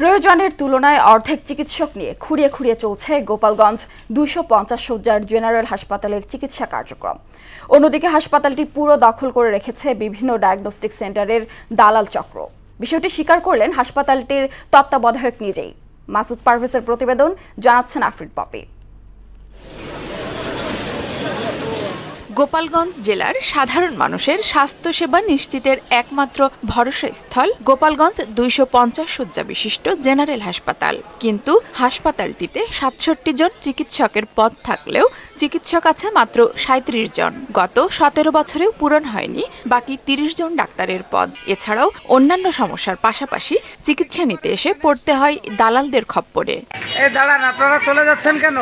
প্রয়োজনের তুলনায় অর্ধেক চিকিৎসক নিয়ে খুঁড়িয়ে খুঁড়িয়ে চলছে গোপালগঞ্জ 250 শয্যার জেনারেল হাসপাতালের চিকিৎসা কার্যক্রম। অন্যদিকে হাসপাতালটি পুরো দখল করে রেখেছে বিভিন্ন ডায়াগনস্টিক সেন্টারের দালাল চক্র। বিষয়টি স্বীকার করলেন হাসপাতালটির তত্ত্বাবধায়ক নিজেই। মাসুদ পারভেজের প্রতিবেদন, জানাচ্ছেন আফরিন পপি। গোপালগঞ্জ জেলার সাধারণ মানুষের স্বাস্থ্যসেবা নিশ্চিতের একমাত্র ভরসাস্থল গোপালগঞ্জ 250 শয্যা বিশিষ্ট জেনারেল হাসপাতাল। কিন্তু হাসপাতালটিতে 67 জন চিকিৎসকের পদ থাকলেও চিকিৎসক আছে মাত্র 37 জন। গত 17 বছরেও পূরণ হয়নি বাকি 30 জন ডাক্তারের পদ। এছাড়াও অন্যান্য সমস্যার পাশাপাশি চিকিৎসা নিতে এসে পড়তে হয় দালালদের খপ্পরে। আপনারা চলে যাচ্ছেন কেন?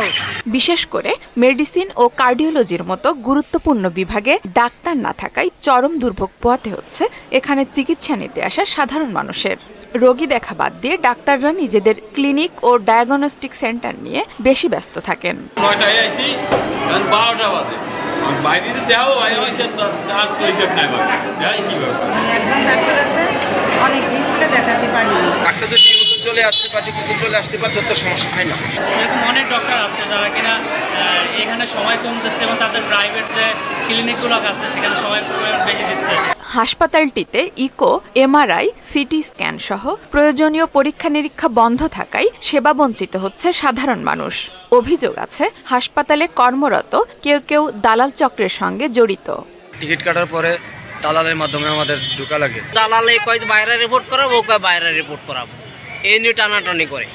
বিশেষ করে মেডিসিন ও কার্ডিওলজির মতো গুরুত্বপূর্ণ বিভাগে ডাক্তার না থাকায় চরম দুর্ভোগ পোহাতে হচ্ছে এখানে চিকিৎসা নিতে আসা সাধারণ মানুষের। রোগী দেখা বাদ দিয়ে ডাক্তাররা নিজেদের ক্লিনিক ও ডায়াগনস্টিক সেন্টার নিয়ে বেশি ব্যস্ত থাকেন। অনেক ডক্টর আছে যারা কিনা এখানে সময় কম দিচ্ছে এবং তাদের প্রাইভেট যে ক্লিনিকগুলো আছে সেখানে সময় বেশি দিচ্ছে। হাসপাতালটিতে ইকো, এমআরআই, সিটি স্ক্যান সহ প্রয়োজনীয় পরীক্ষা নিরীক্ষা বন্ধ থাকায় সেবা বঞ্চিত হচ্ছে সাধারণ মানুষ। অভিযোগ আছে হাসপাতালে কর্মরত কেউ কেউ দালাল চক্রের সঙ্গে জড়িত। টিকিট কাটার পরে দালালের মাধ্যমে আমাদের ঢোকা লাগে। দালালে কয় বাইরে রিপোর্ট করাবো, কয় বাইরে রিপোর্ট করাবো, এই নিয়ে টানাটানি করে।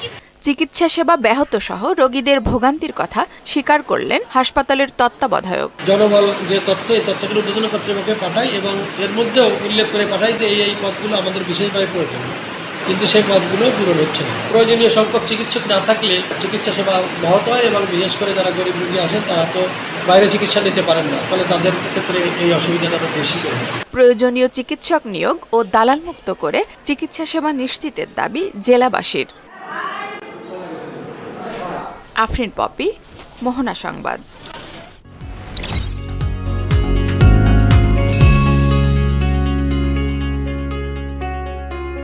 চিকিৎসা সেবা ব্যাহত সহ রোগীদের ভোগান্তির কথা স্বীকার করলেন হাসপাতালের তত্ত্বাবধায়ক। জনবল যে তথ্য, এই তথ্যগুলো ঊর্ধ্বতন কর্তৃপক্ষে পাঠায় এবং এর মধ্যেও উল্লেখ করে পাঠায় যে এই পদগুলো আমাদের বিশেষভাবে প্রয়োজন, কিন্তু সেই পদগুলো পূরণ হচ্ছে না। প্রয়োজনীয় সংখ্যক চিকিৎসক না থাকলে চিকিৎসা সেবা ব্যাহত হয় এবং বিশেষ করে যারা গরিব রোগী আসেন তারা তো বাইরে চিকিৎসা নিতে পারেন না, ফলে তাদের ক্ষেত্রে এই অসুবিধাটা আরও বেশি করে। প্রয়োজনীয় চিকিৎসক নিয়োগ ও দালাল মুক্ত করে চিকিৎসা সেবা নিশ্চিতের দাবি জেলাবাসীর। আফরিন পপি, মোহনা সংবাদ।